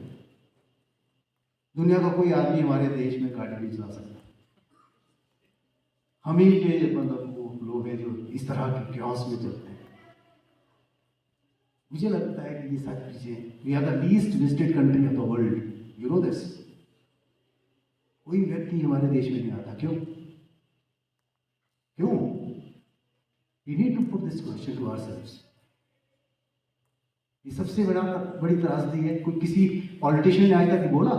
दुनिया का कोई आदमी हमारे देश में गाड़ी नहीं चला सकता। हम ही के मतलब वो लोग हैं जो इस तरह के क्योस में चलते हैं। मुझे लगता है कि ये सारी चीजें, we are the least visited country of the world, you know this. कोई व्यक्ति हमारे देश में नहीं आता, क्यों? We need to put this question to ourselves. ये सबसे बड़ी त्रासदी है। कोई किसी पॉलिटिशियन ने आज तक बोला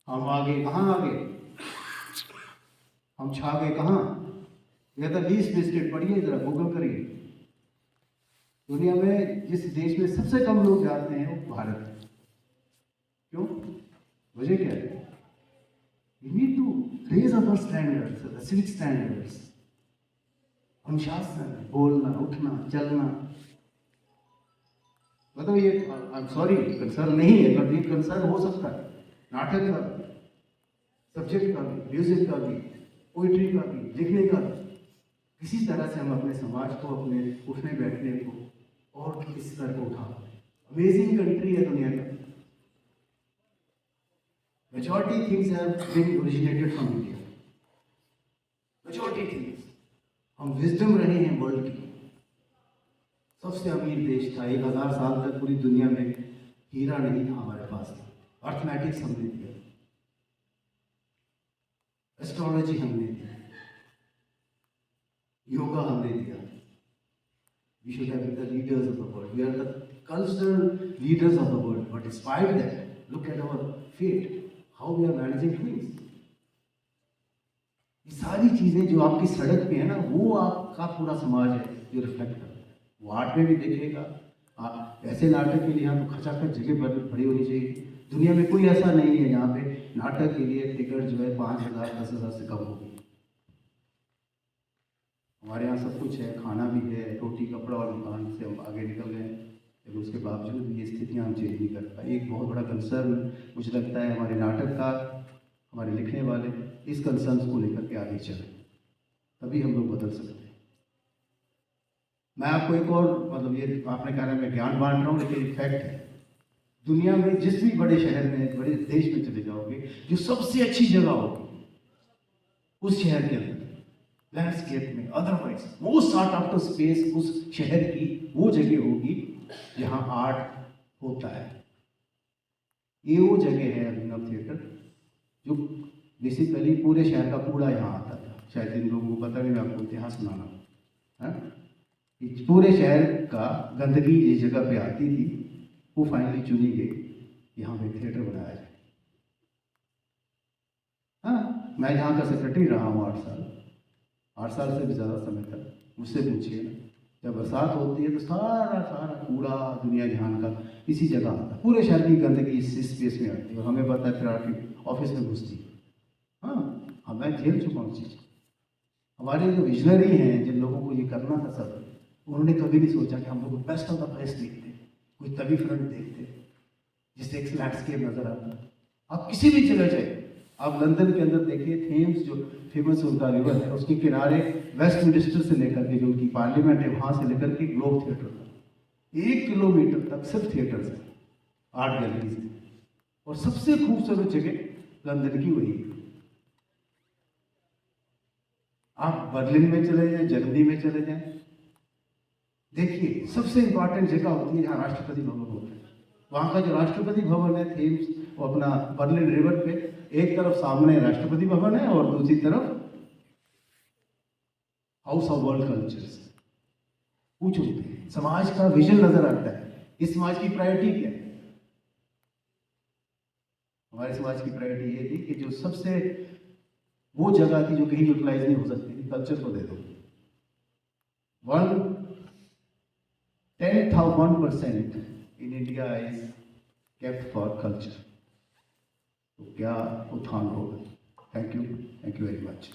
हम आगे, कहाँ आगे, हम छा गए कहाँ? या तो लीस्ट विजिटेड, पढ़िए जरा, गूगल करिए। दुनिया में जिस देश में सबसे कम लोग जाते हैं वो भारत है। क्यों? वजह क्या है? We need to raise our standards, the civic standards. अनुशासन, बोलना, उठना, चलना। मतलब ये, आई एम सॉरी, कंसर्न नहीं है, पर ये कंसर्न हो सकता है नाटक का भी, सब्जेक्ट का भी, म्यूजिक का भी, पोइट्री का भी, लिखने का भी। किसी तरह से हम अपने समाज को, अपने उठने बैठने को और किस तरह को उठा। अमेजिंग कंट्री है दुनिया का। Majority things have been originated from India. Majority things. हम विजडम रहे हैं वर्ल्ड की। सबसे अमीर देश था। 1000 साल तक पूरी दुनिया में हीरा नहीं था हमारे पास। अर्थमेटिक्स हमने दिया, एस्ट्रोलॉजी हमने दिया, योगा हमने दिया। We should have been the leaders of the world. We are the cultural leaders of the world. But despite that, look at our fate. How we are managing things. ये सारी चीजें जो आपकी सड़क पे है ना, वो आपका पूरा समाज है जो रिफ्लेक्ट करता है। वो आर्ट में भी दिखेगा। ऐसे नाटक के लिए यहाँ तो खचाखच जगह बड़ी होनी चाहिए। दुनिया में कोई ऐसा नहीं है जहाँ पे नाटक के लिए टिकट जो है 5000 10,000 से कम होगी। हमारे यहाँ सब कुछ है, खाना भी है, रोटी कपड़ा और मकान से हम आगे निकल गए हैं। लेकिन उसके बावजूद ये स्थितियाँ हम चेंज नहीं कर पाए। एक बहुत बड़ा कंसर्न मुझे लगता है हमारे नाटककार, हमारे लिखने वाले इस कंसर्न को लेकर के आगे चलें, तभी हम लोग बदल सकते हैं। मैं आपको एक और, मतलब ये आपने कहा मैं ज्ञान बांट रहा हूँ, लेकिन एक फैक्ट है। दुनिया में जिस भी बड़े शहर में, बड़े देश में चले जाओगे, जो सबसे अच्छी जगह होगी उस शहर के अंदर लैंडस्केप में, otherwise most sought after space उस शहर की वो जगह होगी जहाँ आर्ट होता है। ये वो जगह है अभिनव थिएटर, जो बेसिकली पूरे शहर का कूड़ा यहाँ आता था। शायद इन लोगों को पता नहीं, मैं आपको इतिहास सुनाना है। पूरे शहर का गंदगी जिस जगह पे आती थी वो फाइनली चुनी गई, यहाँ पे थिएटर बनाया जाए। हाँ, मैं यहाँ का सेक्रेटरी रहा हूँ 8 साल से भी ज़्यादा समय तक। मुझसे पूछिए ना, जब बरसात होती है तो सारा कूड़ा दुनिया जहान का इसी जगह आता है। पूरे शहर की गंदगी इस स्पेस में आती है और हमें पता है ट्रैफिक ऑफिस में घुसती है। हाँ, मैं झेल चुका हूँ चीज़। हमारे जो विजनरी हैं, जिन लोगों को ये करना था सब, उन्होंने कभी नहीं सोचा कि हम लोग बेस्ट ऑफ द बेस्ट देखते, कोई तभी फ्रंट देखते जिससे एक लैंडस्केप नजर आता। आप किसी भी जगह जाए, आप लंदन के अंदर देखिए, थेम्स जो फेमस उनका रिवर है, उसके किनारे वेस्ट मिनिस्टर से लेकर के जो उनकी पार्लियामेंट है वहाँ से लेकर के ग्लोब थिएटर तक 1 किलोमीटर तक सिर्फ थिएटर्स है, आर्ट गैलरीज है। और सबसे खूबसूरत जगह लंदन की वही है। आप बर्लिन में चले जाएं, जर्मनी में चले जाएं, देखिए सबसे इंपॉर्टेंट जगह होती है जहाँ राष्ट्रपति भवन होता है। वहाँ का जो राष्ट्रपति भवन है थेम्स, वो अपना बर्लिन रिवर पे, एक तरफ सामने राष्ट्रपति भवन है और दूसरी तरफ हाउस ऑफ वर्ल्ड कल्चर्स। पूछ उठते हैं, समाज का विजन नजर आता है। इस समाज की प्रायोरिटी क्या है? हमारे समाज की प्रायोरिटी ये थी कि जो सबसे वो जगह थी जो कहीं यूटिलाइज नहीं हो सकती थी, कल्चर को दे दो। 10,001% in India is kept for culture. तो क्या उत्थान होगा? Thank you very much.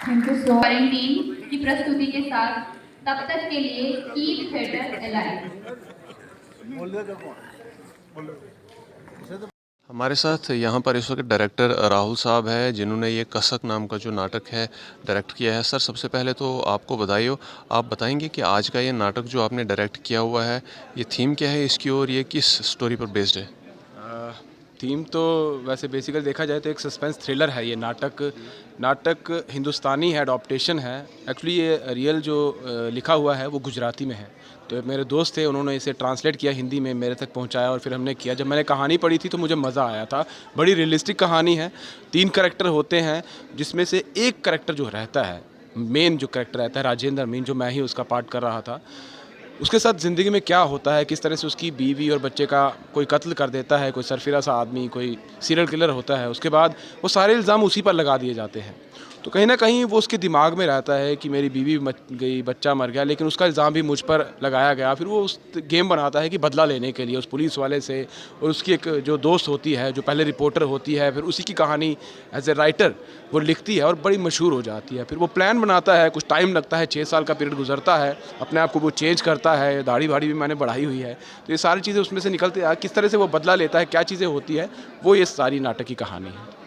Thank you so much. Team की प्रस्तुति के साथ तब तक के लिए कीप थिएटर अलाइव। हमारे साथ यहाँ पर इस वक्त डायरेक्टर राहुल साहब है जिन्होंने ये कसक नाम का जो नाटक है डायरेक्ट किया है। सर, सबसे पहले तो आपको बधाई हो। आप बताएंगे कि आज का ये नाटक जो आपने डायरेक्ट किया हुआ है, ये थीम क्या है इसकी और ये किस स्टोरी पर बेस्ड है? थीम तो वैसे बेसिकली देखा जाए तो एक सस्पेंस थ्रिलर है ये नाटक हिंदुस्तानी है, अडॉप्टेशन है। एक्चुअली ये रियल जो लिखा हुआ है वो गुजराती में है, तो मेरे दोस्त थे, उन्होंने इसे ट्रांसलेट किया हिंदी में, मेरे तक पहुंचाया और फिर हमने किया। जब मैंने कहानी पढ़ी थी तो मुझे मज़ा आया था। बड़ी रियलिस्टिक कहानी है। 3 कैरेक्टर होते हैं जिसमें से एक कैरेक्टर जो रहता है, मेन जो कैरेक्टर रहता है राजेंद्र मीन, जो मैं ही उसका पार्ट कर रहा था, उसके साथ ज़िंदगी में क्या होता है, किस तरह से उसकी बीवी और बच्चे का कोई कत्ल कर देता है, कोई सरफिरा सा आदमी, कोई सीरियल किलर होता है, उसके बाद वो सारे इल्ज़ाम उसी पर लगा दिए जाते हैं। तो कहीं ना कहीं वो उसके दिमाग में रहता है कि मेरी बीवी मर गई, बच्चा मर गया, लेकिन उसका इल्ज़ाम भी मुझ पर लगाया गया। फिर वो उस गेम बनाता है कि बदला लेने के लिए उस पुलिस वाले से, और उसकी एक जो दोस्त होती है जो पहले रिपोर्टर होती है, फिर उसी की कहानी एज ए राइटर वो लिखती है और बड़ी मशहूर हो जाती है। फिर वो प्लान बनाता है, कुछ टाइम लगता है, 6 साल का पीरियड गुजरता है, अपने आप को वो चेंज करता है, दाढ़ी वाड़ी भी मैंने बढ़ाई हुई है, तो ये सारी चीज़ें उसमें से निकलते हैं। किस तरह से वो बदला लेता है, क्या चीज़ें होती है, वो ये सारी नाटक की कहानी है।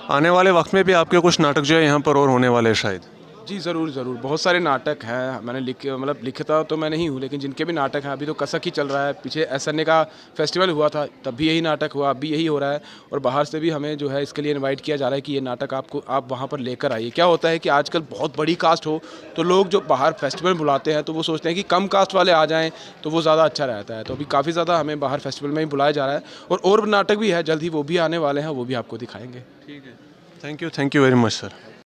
आने वाले वक्त में भी आपके कुछ नाटक जो है यहाँ पर और होने वाले हैं शायद? जी ज़रूर, बहुत सारे नाटक हैं। मैंने लिखता तो मैं नहीं हूँ, लेकिन जिनके भी नाटक हैं, अभी तो कसक ही चल रहा है। पीछे SNA का फेस्टिवल हुआ था, तब भी यही नाटक हुआ, अब भी यही हो रहा है। और बाहर से भी हमें जो है इसके लिए इनवाइट किया जा रहा है कि ये नाटक आप वहाँ पर लेकर आइए। क्या होता है कि आजकल बहुत बड़ी कास्ट हो तो लोग जो बाहर फेस्टिवल बुलाते हैं तो वो सोचते हैं कि कम कास्ट वाले आ जाएँ तो वो ज़्यादा अच्छा रहता है। तो अभी काफ़ी ज़्यादा हमें बाहर फेस्टिवल में ही बुलाया जा रहा है, और नाटक भी है, जल्द ही वो भी आने वाले हैं, वो भी आपको दिखाएँगे। ठीक है, thank you very much sir.